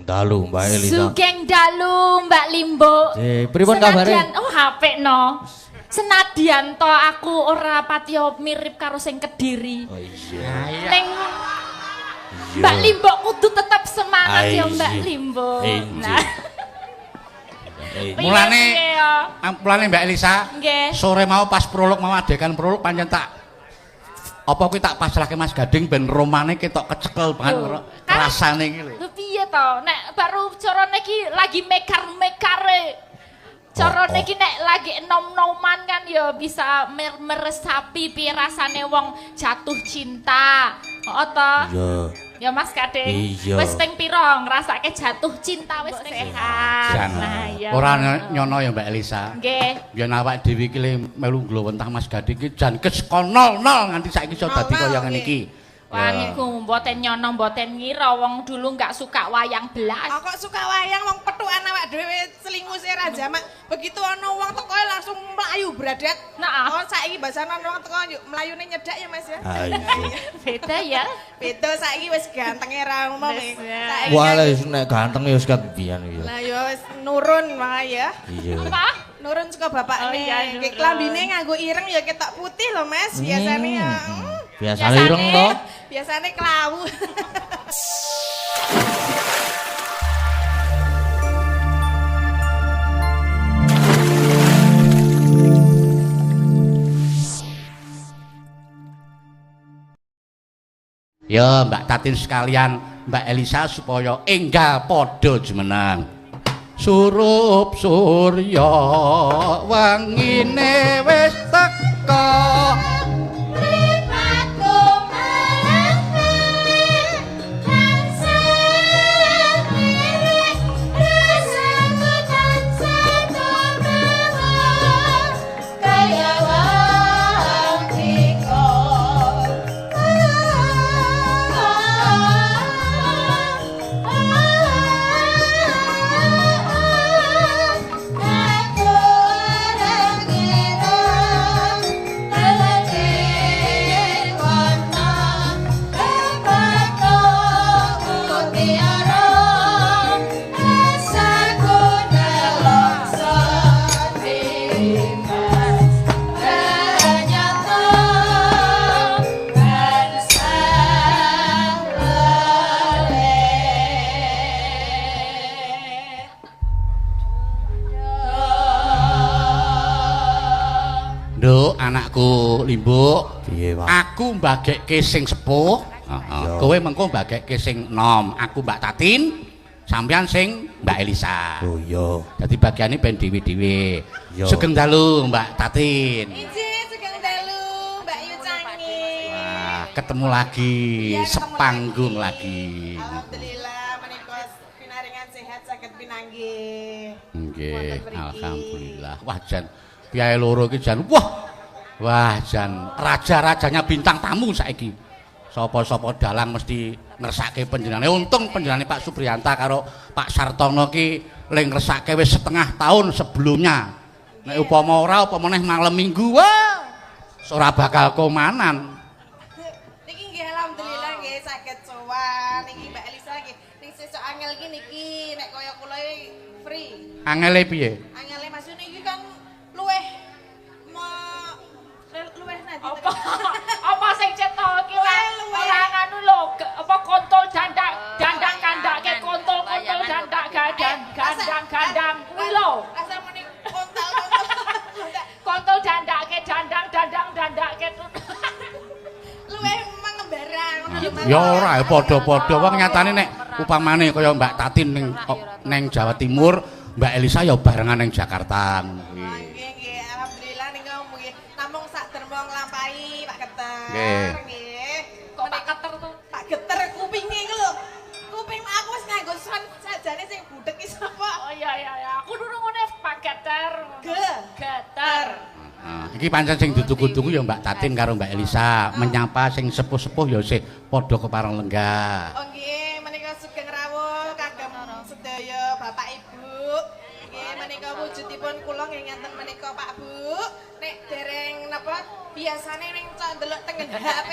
dalu Mbak Elisa. Sugeng dalu Mbak Limbo. Pripun kabare? Oh HP no. Senadyan to aku ora patio mirip karo sing Kediri. Oh iya. Ning Mbak Limbo kudu tetap semangat ya Mbak Limbo. Nah. Mulane Mbak Elisa. Nggih. Sore mau pas prolog mau adegan prolog pancen tak apa kuwi tak pasrahke Mas Gading ben romane ketok kecekel banget rasane iki lho. Lho piye to? Nek baru carane iki lagi mekar-mekare. Carane iki nek lagi enom-noman kan ya bisa meresapi piye rasane wong jatuh cinta. Heeh to? Iya. Ya Mas Gading. Iya. Wis ping pira ngrasake jatuh cinta wis sehat. Nah, ya. Ora nyono ya Mbak Elisa. Nggih. Yen awak dhewe iki melu nglowentah Mas Gading iki jan keskon 0-0 nganti saiki iso dadi kaya ngene iki. Wah niku mboten nyono mboten ngira wong dulu enggak suka wayang belas. Kok suka wayang wong pethukan awak dhewe selinguse ra jamak. Begitu ana wong teko langsung mlayu bradat. Nah, oh saiki basane ana wong teko mlayune nyedak ya Mas ya. Beda ya. Beda saiki wis gantenge ra umum e. Saiki Wah, wis nek ganteng ya wis kebiyen iki. lah ya wis nurun wae ya. Iya. Apa? Nurun saka bapakne. Oh, iya, Ki nurun. klambine nganggo ireng ya ketok putih lho Mas. Biasane ya. Biasane ireng to. Biasane klawu. Ya Mbak Tatin sekalian Mbak Elisa supaya enggal padha jumeneng. Surup surya wangine wis teka. Nduk anakku Limbo, Piye, Pak? aku mbagekke sing sepuh, kowe mengko mbagekke sing enom. Aku Mbak Tatin, sampean sing Mbak Elisa. Oh iya. Dadi bagiane ben dhewe-dhewe. Yo. Sugeng dalu Mbak Tatin. Izin sugeng dalu Mbak Yu Cangi. Wah, ketemu lagi, Iya, ketemu sepanggung lagi. lagi. Alhamdulillah menika pinaringan sehat saged pinanggih. Nggih, Wonten mriki. alhamdulillah. Wah jan piye loro iki jan. Wah jan raja-rajanya bintang tamu saiki. Sapa-sapa dalang mesti ngersake panjenengane. Untung panjenengane Pak Subriyanta karo Pak Sartono ki ling ngersake wis setengah tahun sebelumnya. Nek upama ora apa meneh malam Minggu, wah ora bakal komanan. Niki nggih alhamdulillah nggih saged sowan. Niki Mbak Elisa nggih ning sesuk angel iki niki nek kaya kula free. Angele piye? Angele Mas Yuni iki kan luweh luweh nadi. Apa sing cetok iki ora nganu lho, apa kontol dandang kandake kontol dandak gandang kuwi lho. Rasa muni kontal. Kontol dandake dandake. Luweh mengembarang ngono lho Mas. Ya ora padha-padha wong nyatane nek upamane kaya Mbak Tatin ning Jawa Timur, Mbak Elisa ya barengan ning Jakarta ngono kuwi. Nggih nggih alhamdulillah nika nggih namung sak derma nglampahi Pak Keter. Nggih. Nggih. Kok Pak Keter to? Pak Geter kupinge iku lho. Kuping aku wis nganggo son sajane sing budhek iki sapa? Oh iya. Aku nurungane Pak Geter. Geter. Nah, iki pancen sing dituku-tuku ya Mbak Tatin karo Mbak Elisa, menyapa sing sepuh-sepuh ya sih padha kepareng lenggah. Oh nggih, menika sugeng rawuh kagem sedaya Bapak Ibu. Nggih, menika wujudipun kula nggih ngenten menika Pak Bu. Nek dereng napa biasane ning ndelok tengen HP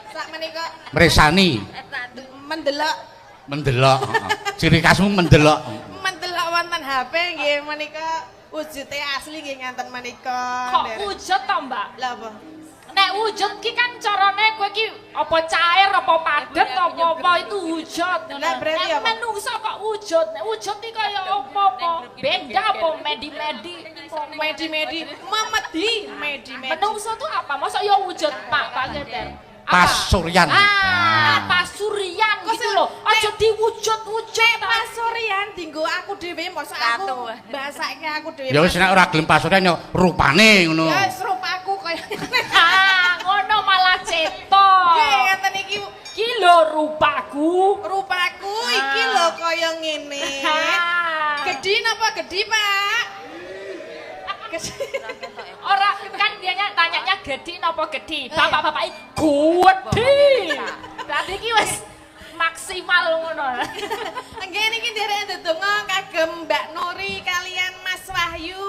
sak menika Mresani. mendelok Mendelok, heeh. Ciri khasmu mendelok. Mendelok wonten HP nggih menika wujude asli nggih ngaten menika. Kok wujud to, Mbak? Lah apa? Nek wujud ki kan carane kowe ki apa cair apa padet apa itu wujud. Lah, berarti Nek apa? menungso kok wujud. Nek wujud ki kaya apa? Benda apa medi-medi. Medi-medi, memedi, medi-medi. Menungso tuh apa? Masa ya wujud Pak Geder? Pasuryan. Pasurian Kok gitu se- loh. Aja diwujud-wujud. Pasurian dinggo aku dhewe mosok aku basake aku dhewe. Ya wis nek ora gelem pasuryan ya rupane ngono. Ya wis rupaku kaya Ngono malah cetok. nggih ngaten iki Ki lho rupaku. rupaku iki lho kaya ngene. Gedhi napa gedhi, Pak? Gedhi. Ora kan dia tanyanya gede napa gede. Bapak-bapak iki gede. Berarti iki wis maksimal ngono. Nggih niki nderek ndedonga kagem Mbak Nuri kalian Mas Wahyu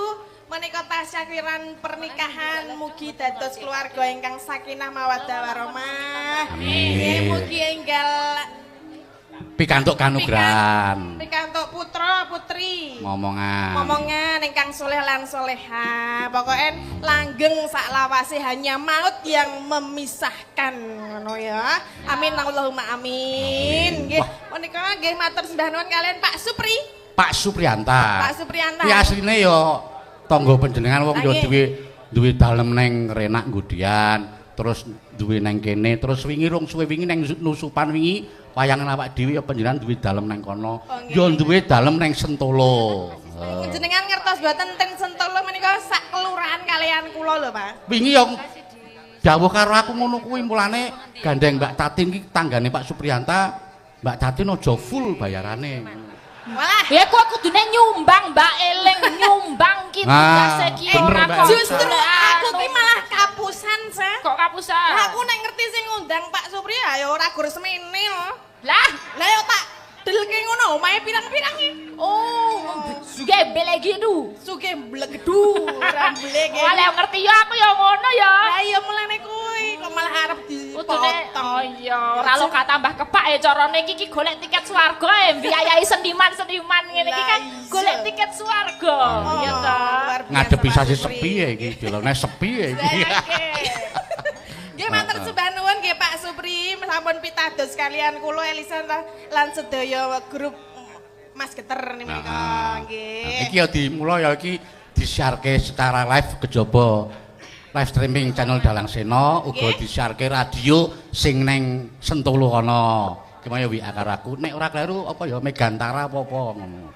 menika tasyakuran pernikahan mugi dados keluarga ingkang sakinah mawaddah warahmah. Nggih mugi enggal Pikantuk kanugrahan. pikantuk putra putri. Momongan. Momongan ingkang soleh lan soleha. Pokoknya langgeng sak lawase hanya maut yang memisahkan ngono ya. Amin Allahumma amin. Nggih, menika nggih matur sembah nuwun kalian Pak Supri. Pak Supriyanta. Pak Supriyanta. Ki asline ya tangga panjenengan wong ya Nggih. duwe dalem neng Renak Nggudian, terus duwe neng kene, terus wingi rong suwe wingi neng Nusupan wingi wayangan awak dhewe ya panjenengan duwe dalem neng kono. nggih. Ya duwe dalem neng Sentolo. Jenengan ngertos boten ten Sentolo menika sak kelurahan kalian kula lho, Pak. Wingi ya dawuh karo aku ngono kuwi mulane gandeng Mbak Tatin ki tanggane Pak Supriyanta. Mbak Tatin aja full bayarane. Walah, Ya kok kudune nyumbang Mbak Eling nyumbang ki biasa ki bener, ora Mbak. kok. justru aku ki malah kapusan, Sa. kok kapusan. Lah aku nek ngerti sing ngundang Pak Supri ya ora gur semene lho. Lah, Lah yo tak delke ngono omahe pirang-pirang iki. juga bele gitu. Suge blegdu, ora blege. Oleh ngerti ya aku ya ngono ya. Lah iya mulane kuwi kok malah arep Kudune dipotong. oh iya, ora lo gak tambah kepak ya carane iki golek tiket swarga biayai seniman-seniman ngene iki kan Lah iya. golek tiket swarga. Iya ta. luar biasa, Ngadepi Pak sasi Supri. sepi ya iki, dilone sepi ya iki. Nggih matur sembah nuwun nggih Pak Supri, sampun pitados kalian kula Elisa lan sedaya grup Mas Geter niku nggih. Iki ya dimulai ya iki disiarke secara live kejaba live streaming channel Dalang Sena uga Nggih. disiarke radio sing neng Sentolo kono. Ki mau WA karo aku nek ora kleru apa ya Megantara apa-apa ngono.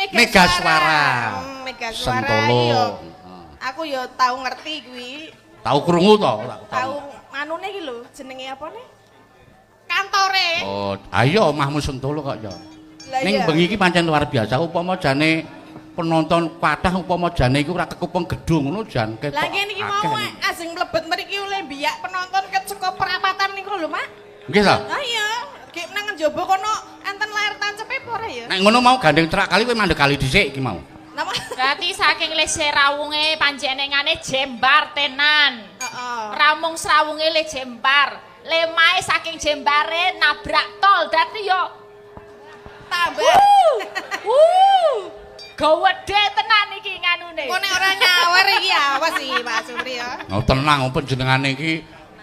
Mega Suara. Mega Suara Sentolo. iya. Aku yo tahu ngerti kuwi. Tahu krungu to? Tahu manune iki lho, jenenge apa nih? Kantore. Oh, ayo omahmu Sentolo kok ya. Lah Ning iya. bengi iki pancen luar biasa upama jane penonton kathah upama jane iku ora kekupeng gedung ngono jan ketok. Lah ngene iki mau asing mlebet mriki oleh biyak penonton keceko perapatan niku lho, Mak. Nggih ta? Ah iya, gek nang njaba kono enten layar tancep apa ora ya? Nek ngono mau gandeng terak kali kowe mandek kali dhisik iki mau. Napa? Berarti saking lese rawunge panjenengane jembar tenan. Heeh. Ramung srawunge le jembar. Lemae saking jembare nabrak tol. Dadi yo Tambah. gawede tenan iki nganune. Kok nek ora nyawer iki awas iki Pak Supri ya. Oh tenang panjenengane iki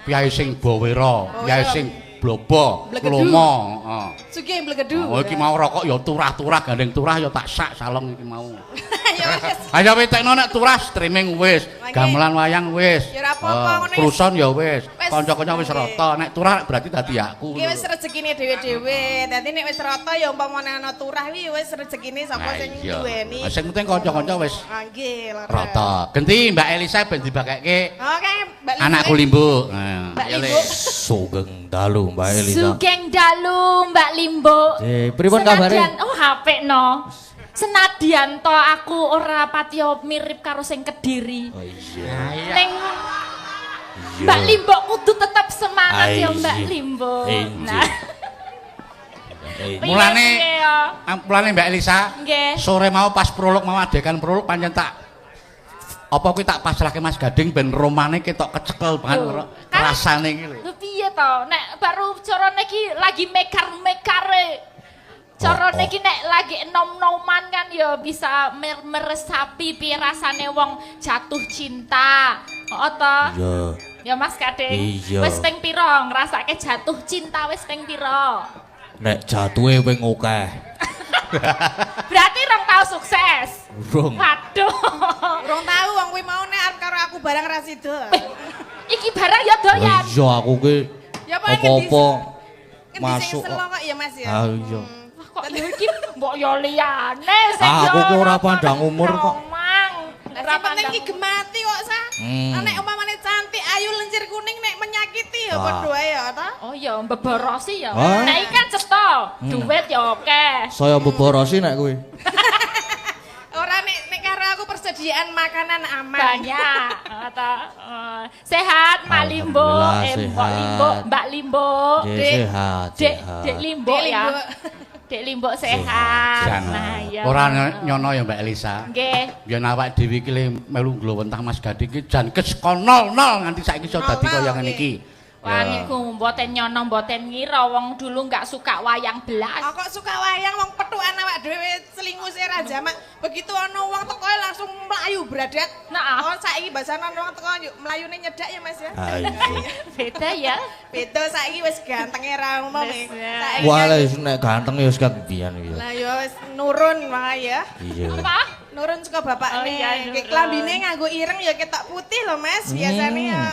piyai sing bawera, piyai sing blobo, Blegedu. lomo, heeh. Sugih blegedu. Oh iki mau rokok ya turah-turah gandeng turah ya tak sak salong iki mau. Ya wis. Ayo wetekno nek turah streaming wis, Nggih. gamelan wayang wis. Ya ora apa-apa, ngono ya. Kruson ya wis, Wis. kanca-kanca wis rata. Nek turah berarti dadi aku. Iki wis rezekine dhewe-dhewe. Dadi nek wis rata ya umpama ana turah kuwi wis rezekine sapa sing duweni. Sing penting kanca-kanca wis Ah nggih, lho. rata. Genti Mbak Elisa ben dibakekke Oke, Mbak Lili. anakku limbu. Nah, Mbak ya, Le. Limbu. Sugeng dalu Mbak Elisa. Sugeng dalu Mbak Limbo. Pripun kabare? Senadyan- Oh HP no. Senadyan to aku ora patio mirip karo sing Kediri. Oh iya. Ning Iya. Mbak Limbo kudu tetap semangat ya Ai, Mbak iya. Limbo. Inji. Nah, Eh, piye Mulane- piye ya? Mulane Mbak Elisa, Nggih. sore mau pas prolog mau adegan prolog pancen tak apa kuwi tak pasrahke Mas Gading ben romane ketok kecekel banget Tuh, karo kan rasane iki lho. Lho piye to? Nek baru carane iki lagi mekar-mekare. Carane iki nek lagi enom-noman kan ya bisa meresapi piye rasane wong jatuh cinta. Heeh to? Iya. Ya Mas Kading. Iya. Wis ping pira ngrasake jatuh cinta wis ping pira? Nek jatuhe ping akeh. Berarti rong tau sukses. Urung. Waduh. Urung tahu wong kuwi mau nek arep karo aku barang ra sida. Iki barang ya doyan. Iya aku ki Ya paling apa-apa masuk masuk. selo kok ya Mas ya. Ah iya. Wah, kok yo iki mbok yo liyane sing Aku yo kok ora ora pandang umur kok. Ora penting iki gemati kok sa. Hmm. Nek umpamane cantik, ayu, lencir kuning nek menyakiti ya Wah. padha ae ya ta. Oh ya mbeborosi ya. Hah? Nek iki kan cetha, duit ya oke. Saya beborosi nek kuwi. Ora nek karo aku persediaan makanan aman. Banyak. Sehat Mak Limbo, Alhamdulillah, Mbok Limbo, sehat. Mbak Limbo. Ya, Dek, sehat, Dek, sehat. Dek Limbo Dek ya. Limbo. Dek Limbo sehat. Jan. Nah, ya. Ora nyono ya Mbak Elisa. Nggih. Yen awak dhewe iki le melu glowentah Mas Gading iki jan kesko 0-0 nganti saiki iso dadi kaya ngene iki. Wah niku mboten nyono mboten ngira wong dulu enggak suka wayang belas. Kok suka wayang wong petukan awak dhewe selinguse ra jamak. Begitu ana wong teko langsung mlayu bradat. Nah. Oh saiki basane ana wong teko yuk mlayune nyedak ya Mas ya. Ah iya. Beda ya. Beda saiki wis gantenge ra umum Wis, ya. Saiki Wah kan- lek nek ganteng ya wis kebian iki. Lah ya wis nurun wae ya. Iya. Apa? Nurun saka bapakne. Oh, iya, nurun. Ki klambine nganggo ireng ya ketok putih lho Mas. Biasane ya.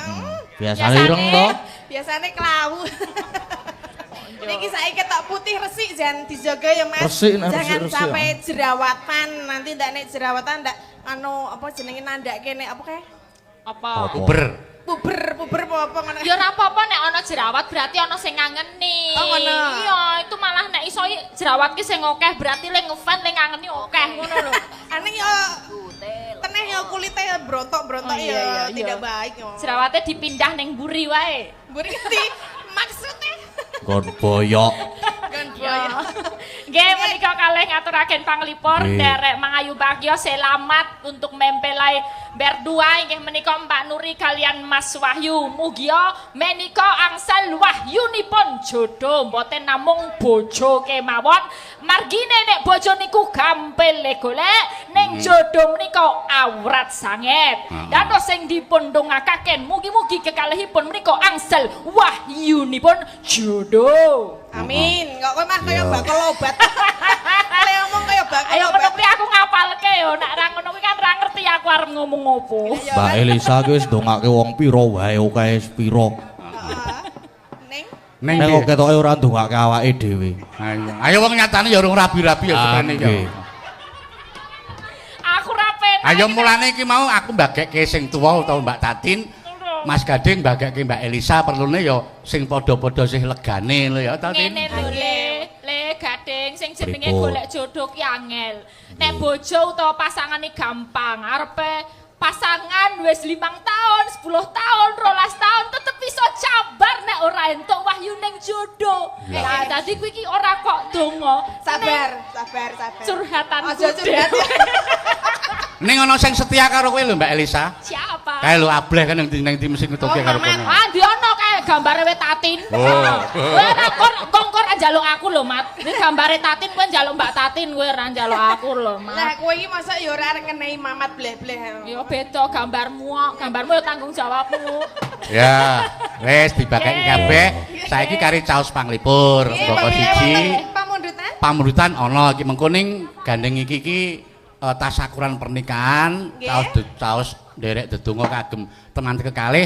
Biasane ireng to. Biasane klawu. Niki saiki ketok putih resik jan dijaga ya Mas. Resik, nek Jangan resik, sampai jerawatan. Nanti ndak nek jerawatan ndak anu apa jenenge nandake nek apa kae? Apa? Puber. Puber apa ngono. Ya ora apa-apa nek ana jerawat berarti ana sing ngangeni. Oh, ngono. Iya, itu malah nek iso jerawat ki sing akeh berarti le ngefan le ngangeni akeh ngono lho. Ane ya teneh ya kulite ya brontok-brontok Oh, iya, iya, ya iya. tidak baik ya. Jerawatnya dipindah ning mburi wae. Mburi ngerti maksudnya. Kon boyok. Kan Ya. Nggih menika kalih ngaturaken panglipur Nggih. derek Mangayu Bagyo selamat untuk mempelai berdua inggih menika Mbak Nuri kalian Mas Wahyu. Mugia menika angsal wahyunipun jodoh mboten namung bojo kemawon. Margine nek bojo niku gampil golek, ning jodoh menika awrat sanget. Dan sing dipun ndongakaken mugi-mugi kekalihipun menika angsal wahyunipun jodoh. Amin. Kok kowe mah kaya Iya. bakal obat. Kale ngomong kaya bakal Ayo ngono obat. kuwi aku ngapalke yo, nek ra ngono kuwi kan ra ngerti aku arep ngomong opo. Iya, Mbak kan? Elisa ki wis ndongake wong pira wae akeh pira. Heeh. Ning Ning Nek ndi? kok ketoke ora ndongake awake dhewe. Ayo. Ayo wong nyatane ya urung rabi-rabi ya seprene ya. Nggih. Aku ra penak. Ayo mulane iki mau aku mbagekke sing tuwa utawa Mbak Tatin. Mas Gading mbagekke Mbak Elisa perlune ya sing padha-padha sih legane lho ya Tatin. Ngene lho le Gading sing jenenge Pripun? golek jodoh ki angel. Nek bojo utawa pasangane gampang, arepe pasangan wis 5 tahun, 10 tahun, 12 tahun tetep iso cabar nek ora entuk wahyu ning jodoh. Nah, dadi kuwi iki ora kok donga. sabar. Curhatan Aja curhat. Ning ana sing setia karo kowe lho Mbak Elisa. Siapa? Kae lho ableh kan ning di mesti ngutuke karo kowe. Ah, di ono kae gambare we Tatin. Oh. Kowe ora kongkor njaluk aku lho, Mat. Iki gambare Tatin kowe njaluk Mbak Tatin, kowe ora njaluk aku lho, Lah Mat. kowe iki masa ya ora arep ngenei mamat bleh-bleh. Yo beda gambarmu kok. Gambarmu yo tanggung jawabmu. Ya, wis dibakeki kabeh. Saiki kari caos panglipur. Pokok siji pamundutan. pamundutan ana iki mengko ning gandeng iki tasakuran pernikahan, Nggih. caos nderek dedonga kagem teman kekalih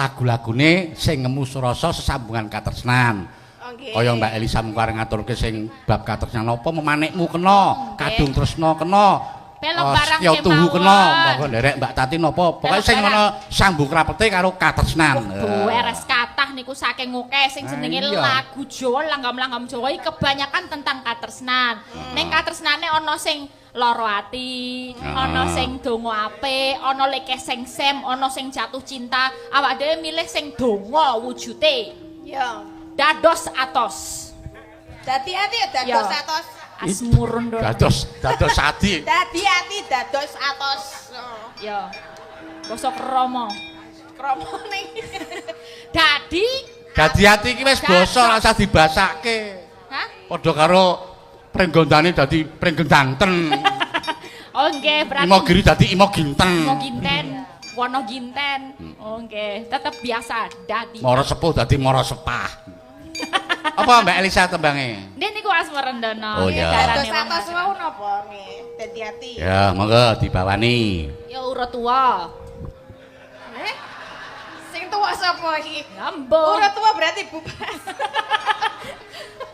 lagu-lagune sing ngemu rasa sesambungan katresnan. Oh nggih. Kaya Mbak Elisa mung arep ngaturke sing bab katresnan apa memanekmu kena, kadung tresna kena. Pelok barang Setya tuhu kemawon. kena, monggo nderek Mbak Tati napa? Pokoke sing barang. ana sambung rapete karo katresnan. Beres kathah niku saking akeh sing jenenge iya. lagu Jawa, langgam-langgam Jawa iki kebanyakan tentang katresnan. Ning katresnane ana sing loro ati, ana sing donga apik, ana lek sengsem, ana sing jatuh cinta. Awak dhewe milih sing donga wujude. Ya. Dados atos. Dadi ati ya Ya. dados atos. Asmurun do. Dados adi. Dadi ati dados atos. Ya. Basa krama. Kromo ning. Dadi ati iki wis basa ora usah dibasake. Hah? Padha karo prenggondane dadi prenggendanten. Oh nggih, berarti Imogiri dadi imoginten. mau ginten, wono ginten. Oh nggih, tetep biasa dadi. Mara sepuh dadi mara sepah. Apa Mbak Elisa tembange? Nek niku Asmerendono. Oh, iya. Dados atos wau napa nggih? Dadi ati. Ya, monggo dibawani. Ya urut tua. Sing tuwa sapa iki? Ambo. Ora tuwa berarti bubas.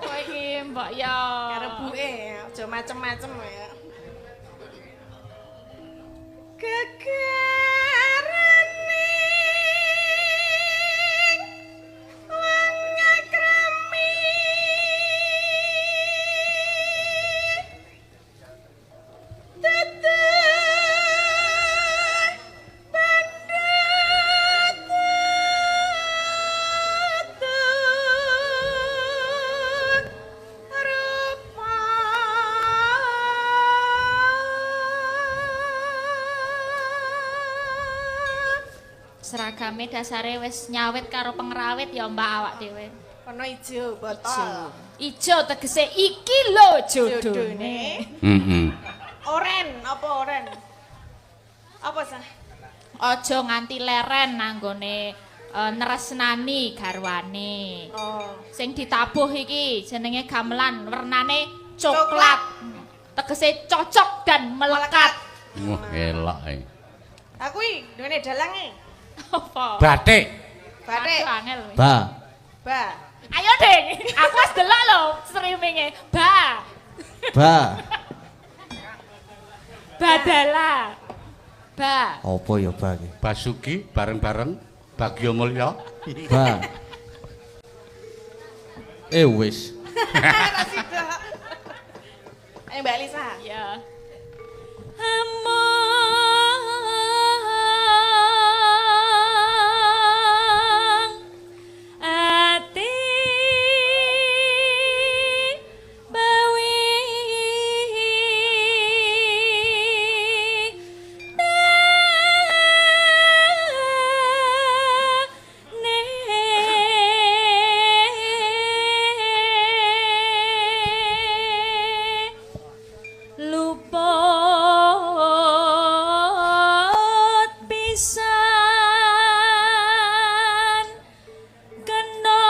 Oh iki Mbak ya. Karo buke aja macem-macem ya. Gegerane wong nyakrami teteh bandhat rupa Seragame dasare wis nyawit karo pengrawit ya Mbak awak dhewe. Kono ijo botol. Ijo tegese iki lho jodone. Heeh. Oren, apa oren? Apa sah? Aja nganti leren nanggone nresnani garwane. Oh. Sing ditabuh iki jenenge gamelan, wernane coklat. Tegese cocok dan melekat. Wah, elok e. Aku iki ndone dalange. Apa? Batik. Batik. Aduh, angel. Ba. Ba. Ayo Ding, aku wis delok lho streaminge. Ba. Ba. Badala. Ba. Apa ya ba iki? Basuki bareng-bareng Bagyo Mulya. Ba. Wis. Ora sida. Ayo Mbak Lisa. Ya. Among ati bawi luput pisan kena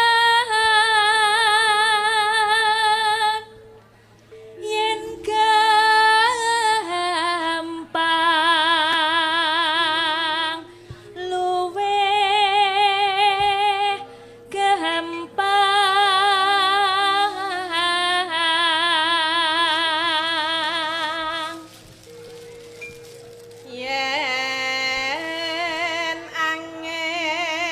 pisan yen gampang luwih gampang Yen angel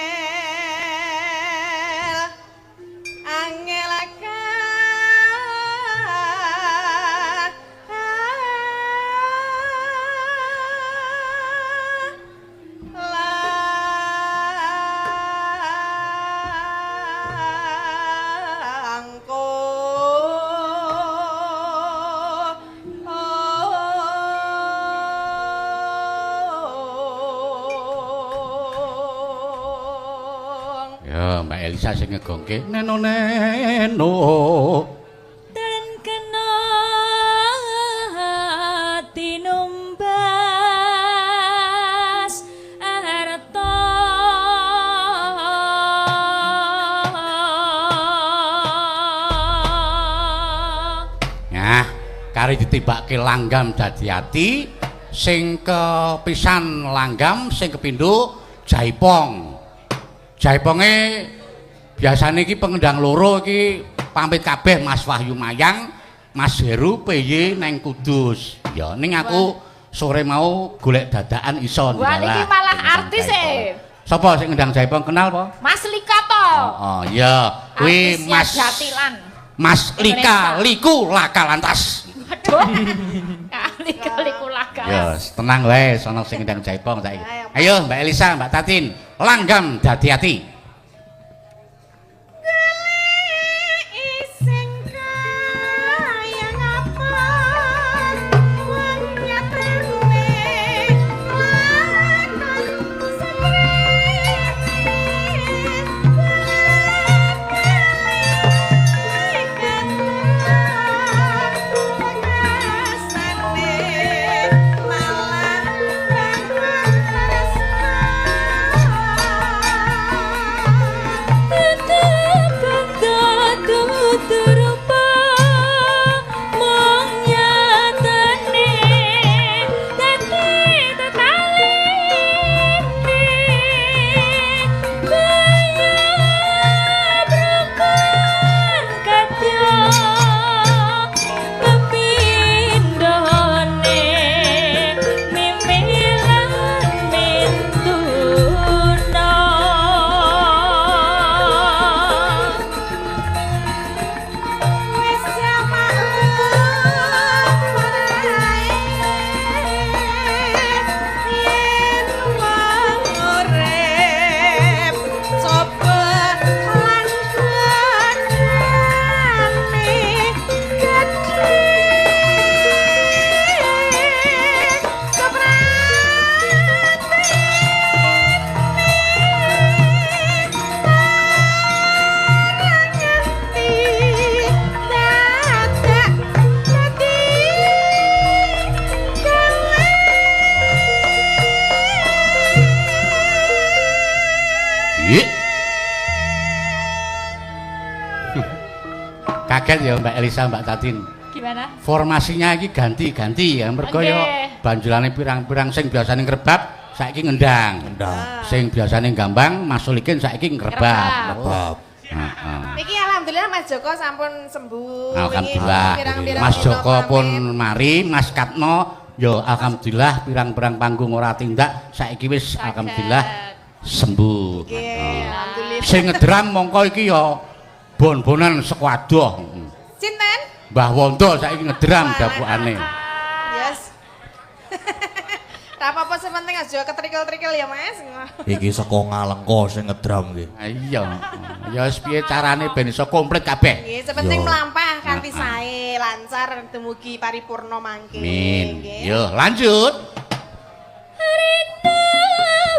angel Ya, Mbak Elisa sing ngegongke neno. dan kena tinumbas arta Nah, kari ditimbake langgam dadi ati, sing kepisan langgam, sing kepindho jaipong. Jaiponge biasane iki pengendang loro iki pamit kabeh Mas Wahyu Mayang, Mas Heru PY neng Kudus. Ya ning aku sore mau golek dadakan iso Wah, niki malah artis Sapa sing ngendang jaipong kenal apa? Mas Lika to. Oh iya, kuwi Artisnya Mas Jatilan. Mas Lika Indonesia. Liku Laka Lantas. Waduh. Kali-kali kulagas. Ya, tenang wae, sono sing ndang jaipong saiki. Ayo Mbak Elisa, Mbak Tatin, langgam dadi ati. ising kaya ngapa wong nyatene Kaget ya Mbak Elisa, Mbak Tatin. Gimana? Formasinya iki ganti-ganti ya mergo yo banjurane pirang-pirang sing biasane ngrebab saiki ngendang. Sing biasane gambang masulikin saiki ngrebab. Heeh. Niki alhamdulillah Mas Joko sampun sembuh. Alhamdulillah. Pirang-pirang Mas dina Joko pun pamit. mari, Mas Katno yo alhamdulillah pirang-pirang panggung ora tindak saiki wis alhamdulillah sembuh. Nggih, alhamdulillah. Sing ngedram mongko iki yo bon-bonan sekwadoh. Sinten? Mbah Wondo saiki ngedram gabukane. Yes. Ra apa-apa sepenting aja ketrikil-trikil ya Mas. Iki saka Ngalengka sing ngedram iki. Iya. Ya wis piye carane ben iso komplit kabeh. Nggih, sepenting Yo. melampah kanthi sae, lancar dumugi paripurna mangke. Min. Nggih. Yo lanjut. Rina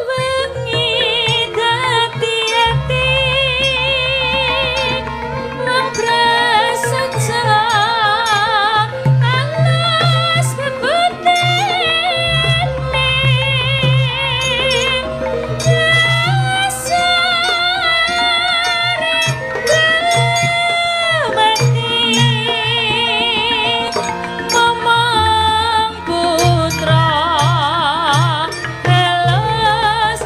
wengi dadi-dadi wong prasaja alas bebutene Mamang putra elas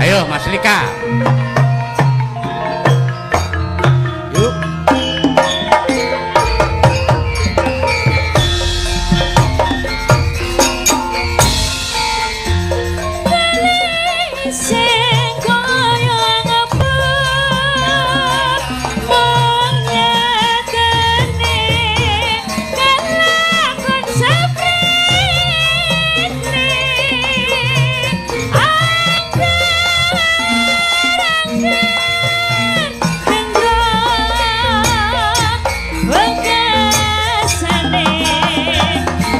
Ayo Mas Lika. Yuk. sing kaya ngepet wong nyatane kelakon saprene Bekasane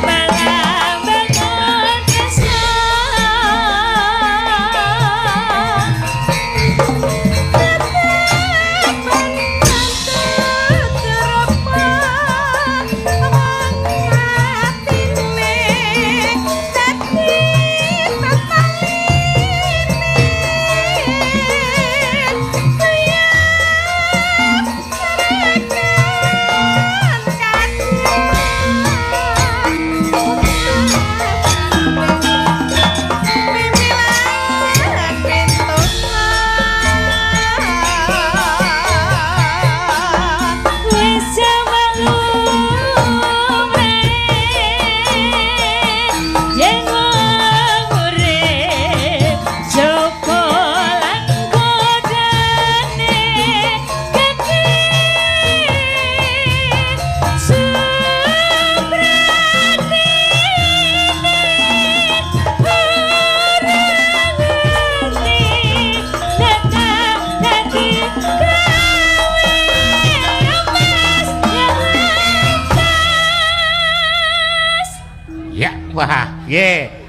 malam bangun desa wis malume yen wong urip joko lan godane gedhe Ya, wah, ye.